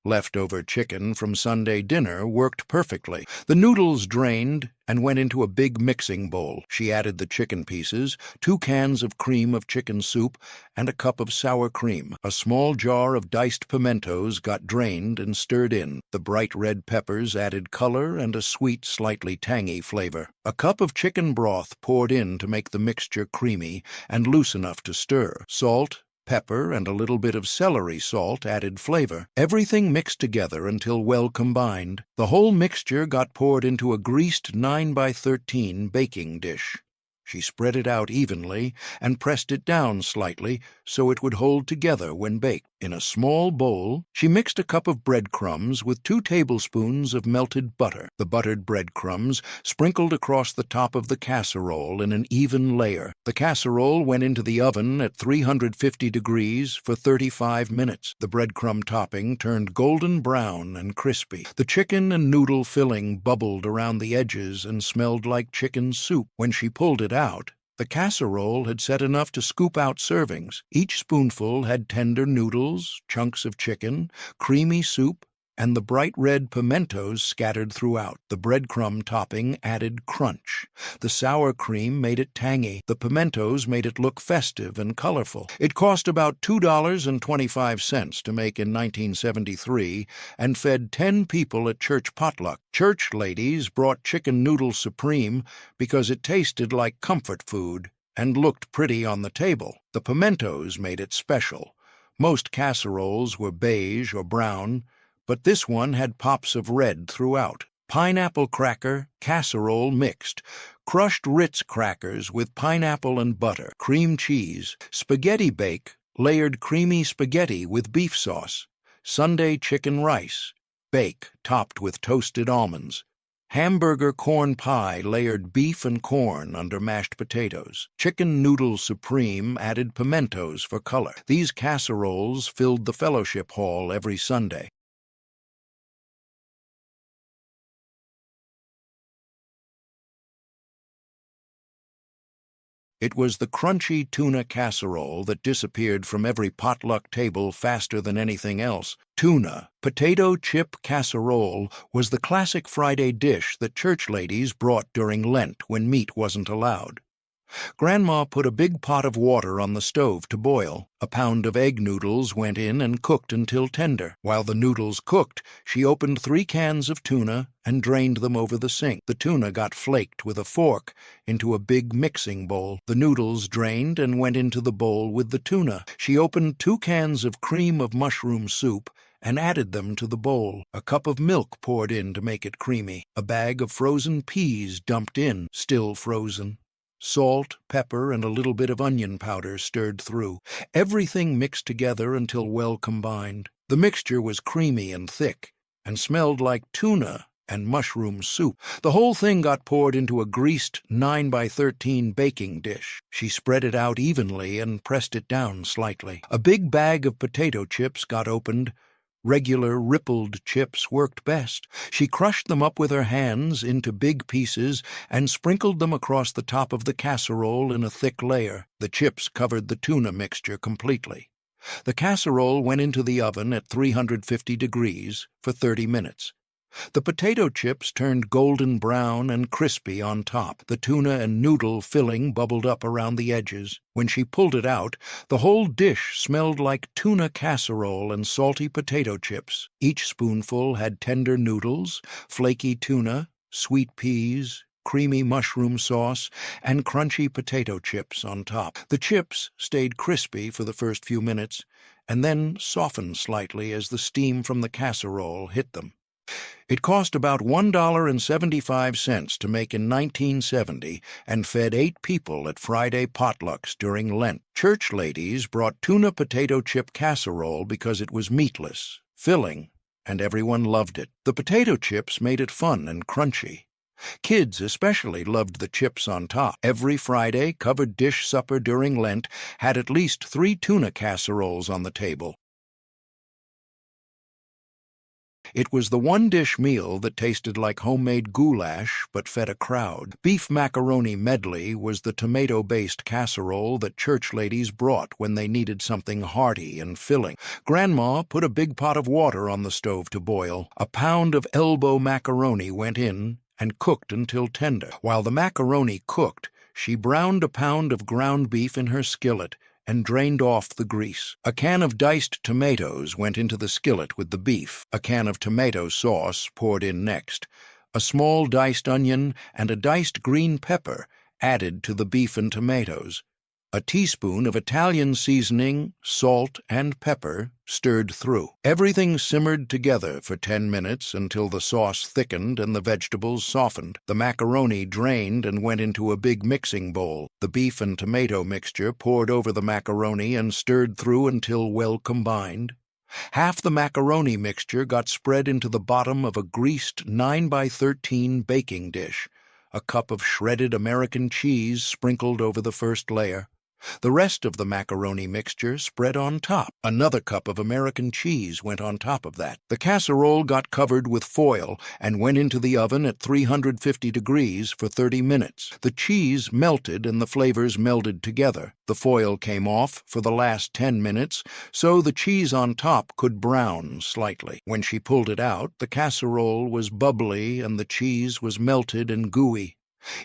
Leftover chicken from Sunday dinner worked perfectly. The noodles drained and went into a big mixing bowl. She added the chicken pieces, 2 cans of cream of chicken soup, and a cup of sour cream. A small jar of diced pimentos got drained and stirred in. The bright red peppers added color and a sweet, slightly tangy flavor. A cup of chicken broth poured in to make the mixture creamy and loose enough to stir. Salt, pepper, and a little bit of celery salt added flavor. Everything mixed together until well combined. The whole mixture got poured into a greased 9x13 baking dish. She spread it out evenly and pressed it down slightly so it would hold together when baked. In a small bowl, she mixed a cup of breadcrumbs with 2 tablespoons of melted butter. The buttered breadcrumbs sprinkled across the top of the casserole in an even layer. The casserole went into the oven at 350 degrees for 35 minutes. The breadcrumb topping turned golden brown and crispy. The chicken and noodle filling bubbled around the edges and smelled like chicken soup. When she pulled it out, the casserole had set enough to scoop out servings. Each spoonful had tender noodles, chunks of chicken, creamy soup, and the bright red pimentos scattered throughout. The breadcrumb topping added crunch. The sour cream made it tangy. The pimentos made it look festive and colorful. It cost about $2.25 to make in 1973 and fed 10 people at church potluck. Church ladies brought chicken noodle supreme because it tasted like comfort food and looked pretty on the table. The pimentos made it special. Most casseroles were beige or brown, but this one had pops of red throughout. Pineapple cracker, casserole mixed, crushed Ritz crackers with pineapple and butter, cream cheese, spaghetti bake, layered creamy spaghetti with beef sauce, Sunday chicken rice, bake topped with toasted almonds, Hamburger corn pie layered beef and corn under mashed potatoes. Chicken noodle supreme added pimentos for color. These casseroles filled the fellowship hall every Sunday. It was the crunchy tuna casserole that disappeared from every potluck table faster than anything else. Tuna, potato chip casserole, was the classic Friday dish that church ladies brought during Lent when meat wasn't allowed. Grandma put a big pot of water on the stove to boil. A pound of egg noodles went in and cooked until tender. While the noodles cooked, she opened 3 cans of tuna and drained them over the sink. The tuna got flaked with a fork into a big mixing bowl. The noodles drained and went into the bowl with the tuna. She opened 2 cans of cream of mushroom soup and added them to the bowl. A cup of milk poured in to make it creamy. A bag of frozen peas dumped in, still frozen. Salt, pepper, and a little bit of onion powder stirred through. Everything mixed together until well combined. The mixture was creamy and thick, and smelled like tuna and mushroom soup. The whole thing got poured into a greased 9x13 baking dish. She spread it out evenly and pressed it down slightly. A big bag of potato chips got opened. Regular rippled chips worked best. She crushed them up with her hands into big pieces and sprinkled them across the top of the casserole in a thick layer. The chips covered the tuna mixture completely. The casserole went into the oven at 350 degrees for 30 minutes. The potato chips turned golden brown and crispy on top. The tuna and noodle filling bubbled up around the edges. When she pulled it out, the whole dish smelled like tuna casserole and salty potato chips. Each spoonful had tender noodles, flaky tuna, sweet peas, creamy mushroom sauce, and crunchy potato chips on top. The chips stayed crispy for the first few minutes, and then softened slightly as the steam from the casserole hit them. It cost about $1.75 to make in 1970 and fed 8 people at Friday potlucks during Lent. Church ladies brought tuna potato chip casserole because it was meatless, filling, and everyone loved it. The potato chips made it fun and crunchy. Kids especially loved the chips on top. Every Friday covered dish supper during Lent had at least 3 tuna casseroles on the table. It was the one-dish meal that tasted like homemade goulash but fed a crowd. Beef macaroni medley was the tomato-based casserole that church ladies brought when they needed something hearty and filling. Grandma put a big pot of water on the stove to boil. A pound of elbow macaroni went in and cooked until tender. While the macaroni cooked, she browned a pound of ground beef in her skillet and drained off the grease. A can of diced tomatoes went into the skillet with the beef. A can of tomato sauce poured in next. A small diced onion and a diced green pepper added to the beef and tomatoes. A teaspoon of Italian seasoning, salt, and pepper stirred through. Everything simmered together for 10 minutes until the sauce thickened and the vegetables softened. The macaroni drained and went into a big mixing bowl. The beef and tomato mixture poured over the macaroni and stirred through until well combined. Half the macaroni mixture got spread into the bottom of a greased 9x13 baking dish. A cup of shredded American cheese sprinkled over the first layer. The rest of the macaroni mixture spread on top. Another cup of American cheese went on top of that. The casserole got covered with foil and went into the oven at 350 degrees for 30 minutes. The cheese melted and the flavors melded together. The foil came off for the last 10 minutes, so the cheese on top could brown slightly. When she pulled it out, the casserole was bubbly and the cheese was melted and gooey.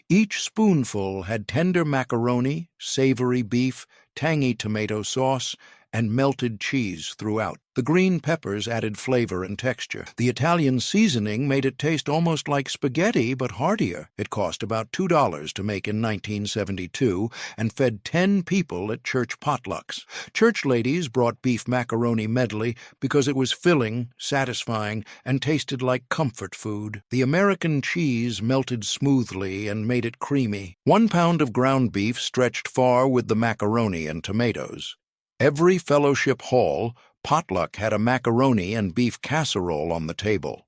Each spoonful had tender macaroni, savory beef, tangy tomato sauce, and melted cheese throughout. The green peppers added flavor and texture. The Italian seasoning made it taste almost like spaghetti, but heartier. It cost about $2 to make in 1972 and fed 10 people at church potlucks. Church ladies brought beef macaroni medley because it was filling, satisfying, and tasted like comfort food. The American cheese melted smoothly and made it creamy. 1 pound of ground beef stretched far with the macaroni and tomatoes. Every fellowship hall, potluck had a macaroni and beef casserole on the table.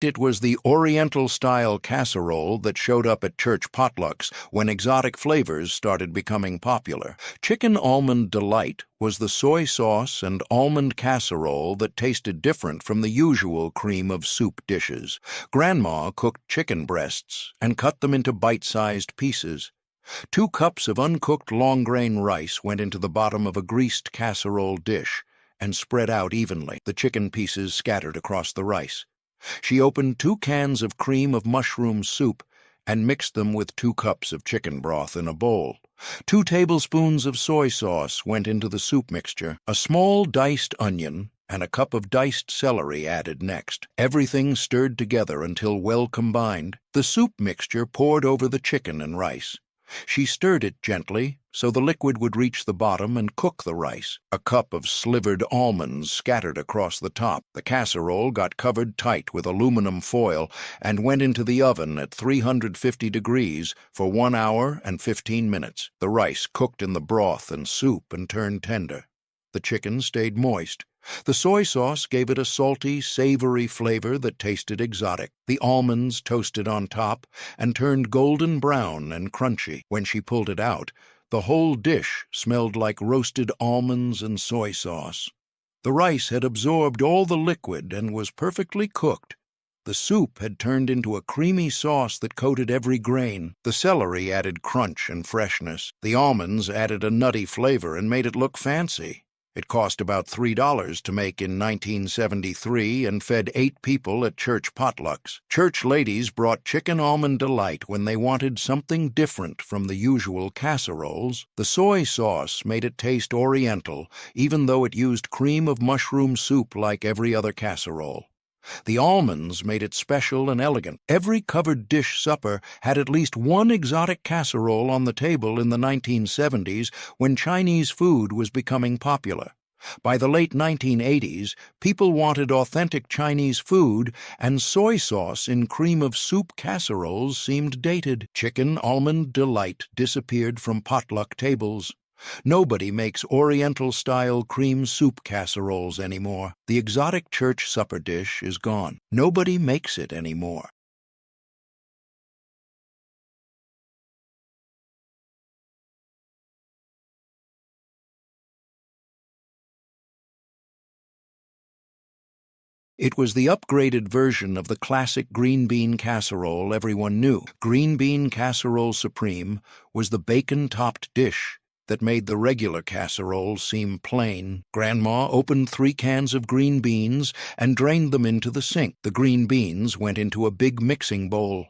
It was the Oriental-style casserole that showed up at church potlucks when exotic flavors started becoming popular. Chicken Almond Delight was the soy sauce and almond casserole that tasted different from the usual cream of soup dishes. Grandma cooked chicken breasts and cut them into bite-sized pieces. 2 cups of uncooked long-grain rice went into the bottom of a greased casserole dish and spread out evenly, the chicken pieces scattered across the rice. She opened 2 cans of cream of mushroom soup and mixed them with 2 cups of chicken broth in a bowl. 2 tablespoons of soy sauce went into the soup mixture. A small diced onion and a cup of diced celery added next. Everything stirred together until well combined. The soup mixture poured over the chicken and rice. She stirred it gently so the liquid would reach the bottom and cook the rice. A cup of slivered almonds scattered across the top. The casserole got covered tight with aluminum foil and went into the oven at 350 degrees for 1 hour and 15 minutes. The rice cooked in the broth and soup and turned tender. The chicken stayed moist. The soy sauce gave it a salty, savory flavor that tasted exotic. The almonds toasted on top and turned golden brown and crunchy. When she pulled it out, the whole dish smelled like roasted almonds and soy sauce. The rice had absorbed all the liquid and was perfectly cooked. The soup had turned into a creamy sauce that coated every grain. The celery added crunch and freshness. The almonds added a nutty flavor and made it look fancy. It cost about $3 to make in 1973 and fed 8 people at church potlucks. Church ladies brought Chicken Almond Delight when they wanted something different from the usual casseroles. The soy sauce made it taste oriental, even though it used cream of mushroom soup like every other casserole. The almonds made it special and elegant. Every covered dish supper had at least one exotic casserole on the table in the 1970s when Chinese food was becoming popular. By the late 1980s, people wanted authentic Chinese food, and soy sauce in cream of soup casseroles seemed dated. Chicken Almond Delight disappeared from potluck tables. Nobody makes Oriental-style cream soup casseroles anymore. The exotic church supper dish is gone. Nobody makes it anymore. It was the upgraded version of the classic green bean casserole everyone knew. Green bean casserole supreme was the bacon-topped dish that made the regular casserole seem plain. Grandma opened 3 cans of green beans and drained them into the sink. The green beans went into a big mixing bowl.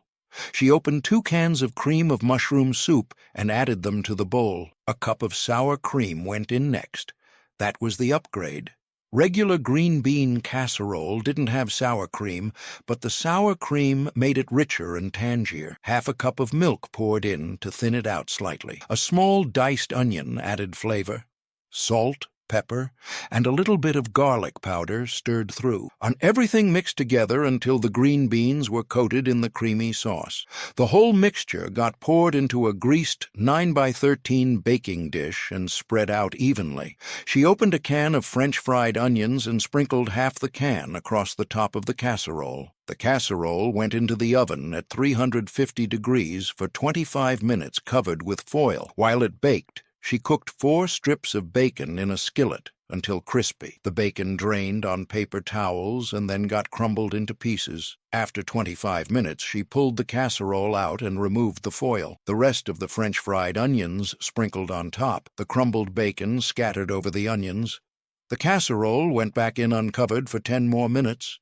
She opened 2 cans of cream of mushroom soup and added them to the bowl. A cup of sour cream went in next. That was the upgrade. Regular green bean casserole didn't have sour cream, but the sour cream made it richer and tangier. Half a cup of milk poured in to thin it out slightly. A small diced onion added flavor. Salt, pepper, and a little bit of garlic powder stirred through. Everything mixed together until the green beans were coated in the creamy sauce. The whole mixture got poured into a greased 9x13 baking dish and spread out evenly. She opened a can of French fried onions and sprinkled half the can across the top of the casserole. The casserole went into the oven at 350 degrees for 25 minutes covered with foil. While it baked, she cooked 4 strips of bacon in a skillet until crispy. The bacon drained on paper towels and then got crumbled into pieces. After 25 minutes, she pulled the casserole out and removed the foil. The rest of the French fried onions sprinkled on top, the crumbled bacon scattered over the onions. The casserole went back in uncovered for 10 more minutes.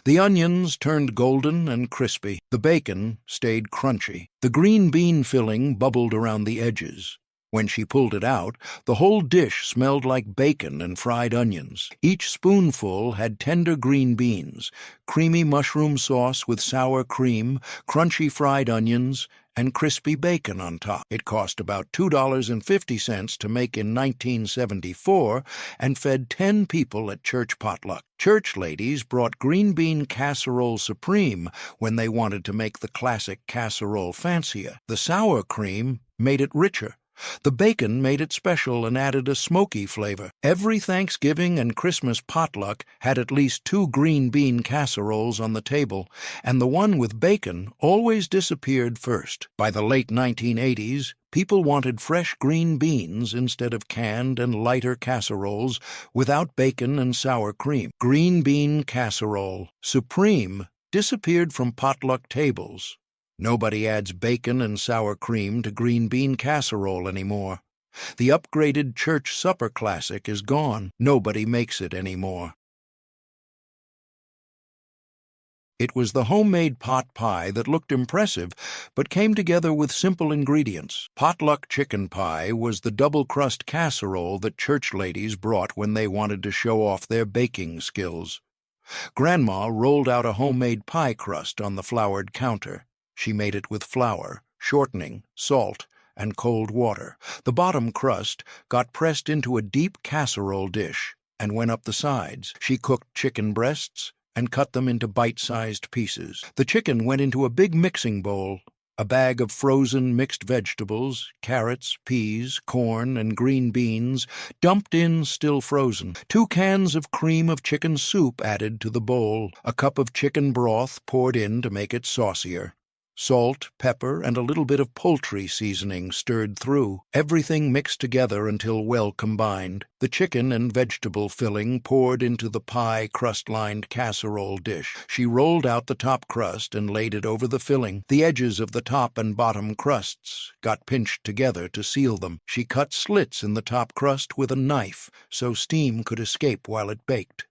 The onions turned golden and crispy. The bacon stayed crunchy. The green bean filling bubbled around the edges. When she pulled it out, the whole dish smelled like bacon and fried onions. Each spoonful had tender green beans, creamy mushroom sauce with sour cream, crunchy fried onions, and crispy bacon on top. It cost about $2.50 to make in 1974 and fed 10 people at church potluck. Church ladies brought green bean casserole supreme when they wanted to make the classic casserole fancier. The sour cream made it richer. The bacon made it special and added a smoky flavor. Every Thanksgiving and Christmas potluck had at least 2 green bean casseroles on the table, and the one with bacon always disappeared first. By the late 1980s, people wanted fresh green beans instead of canned and lighter casseroles without bacon and sour cream. Green bean casserole, supreme, disappeared from potluck tables. Nobody adds bacon and sour cream to green bean casserole anymore. The upgraded church supper classic is gone. Nobody makes it anymore. It was the homemade pot pie that looked impressive, but came together with simple ingredients. Potluck chicken pie was the double-crust casserole that church ladies brought when they wanted to show off their baking skills. Grandma rolled out a homemade pie crust on the floured counter. She made it with flour, shortening, salt, and cold water. The bottom crust got pressed into a deep casserole dish and went up the sides. She cooked chicken breasts and cut them into bite-sized pieces. The chicken went into a big mixing bowl. A bag of frozen mixed vegetables, carrots, peas, corn, and green beans, dumped in still frozen. 2 cans of cream of chicken soup added to the bowl. A cup of chicken broth poured in to make it saucier. Salt, pepper, and a little bit of poultry seasoning stirred through. Everything mixed together until well combined. The chicken and vegetable filling poured into the pie crust-lined casserole dish. She rolled out the top crust and laid it over the filling. The edges of the top and bottom crusts got pinched together to seal them. She cut slits in the top crust with a knife so steam could escape while it baked.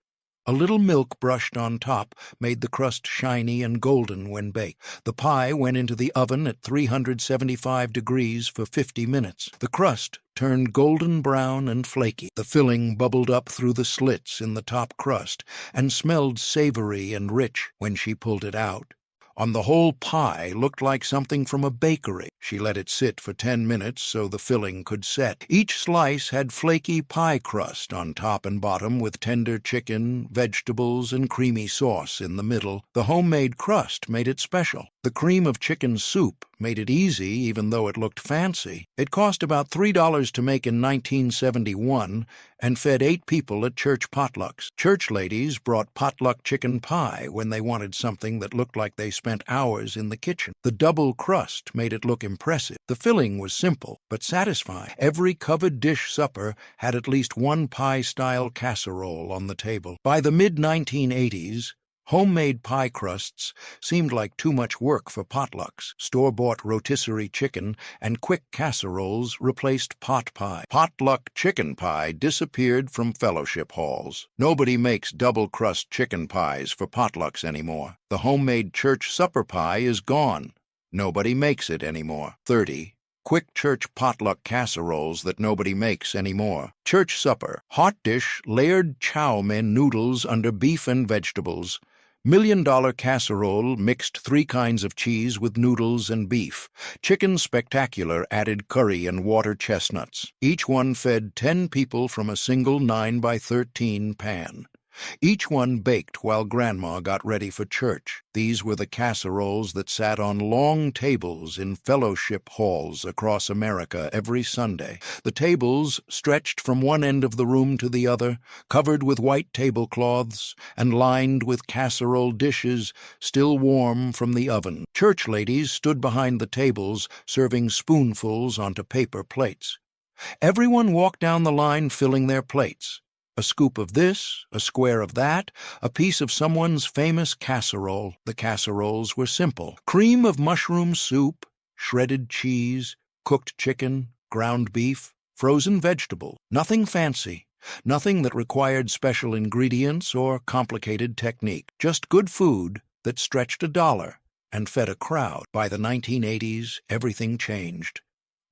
A little milk brushed on top made the crust shiny and golden when baked. The pie went into the oven at 375 degrees for 50 minutes. The crust turned golden brown and flaky. The filling bubbled up through the slits in the top crust and smelled savory and rich when she pulled it out. On the whole, pie looked like something from a bakery. She let it sit for 10 minutes so the filling could set. Each slice had flaky pie crust on top and bottom with tender chicken, vegetables, and creamy sauce in the middle. The homemade crust made it special. The cream of chicken soup made it easy even though it looked fancy. It cost about $3 to make in 1971 and fed 8 people at church potlucks. Church ladies brought potluck chicken pie when they wanted something that looked like they spent hours in the kitchen. The double crust made it look impressive. The filling was simple but satisfying. Every covered dish supper had at least 1 pie-style casserole on the table. By the mid-1980s, homemade pie crusts seemed like too much work for potlucks. Store-bought rotisserie chicken and quick casseroles replaced pot pie. Potluck chicken pie disappeared from fellowship halls. Nobody makes double-crust chicken pies for potlucks anymore. The homemade church supper pie is gone. Nobody makes it anymore. 30. Quick church potluck casseroles that nobody makes anymore. Church supper. Hot dish layered chow mein noodles under beef and vegetables. $1,000,000 casserole mixed 3 kinds of cheese with noodles and beef. Chicken spectacular added curry and water chestnuts. Each one fed 10 people from a single 9x13 pan. Each one baked while Grandma got ready for church. These were the casseroles that sat on long tables in fellowship halls across America every Sunday. The tables stretched from one end of the room to the other, covered with white tablecloths and lined with casserole dishes still warm from the oven. Church ladies stood behind the tables serving spoonfuls onto paper plates. Everyone walked down the line filling their plates. A scoop of this, a square of that, a piece of someone's famous casserole. The casseroles were simple. Cream of mushroom soup, shredded cheese, cooked chicken, ground beef, frozen vegetable. Nothing fancy. Nothing that required special ingredients or complicated technique. Just good food that stretched $1 and fed a crowd. By the 1980s, everything changed.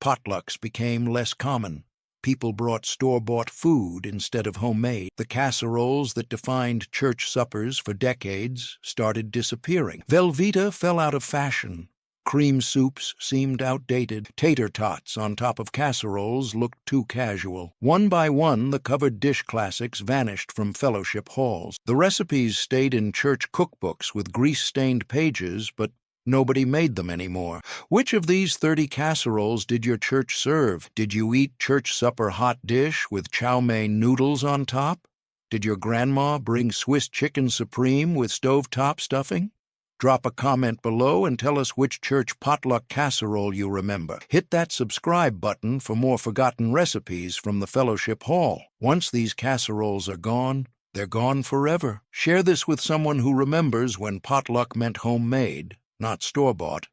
Potlucks became less common. People brought store-bought food instead of homemade. The casseroles that defined church suppers for decades started disappearing. Velveeta fell out of fashion. Cream soups seemed outdated. Tater tots on top of casseroles looked too casual. One by one, the covered dish classics vanished from fellowship halls. The recipes stayed in church cookbooks with grease-stained pages, but Nobody made them anymore. Which of these 30 casseroles did your church serve? Did you eat church supper hot dish with chow mein noodles on top? Did your grandma bring Swiss chicken supreme with stovetop stuffing? Drop a comment below and tell us which church potluck casserole you remember. Hit that subscribe button for more forgotten recipes from the Fellowship Hall. Once these casseroles are gone, they're gone forever. Share this with someone who remembers when potluck meant homemade, not store-bought.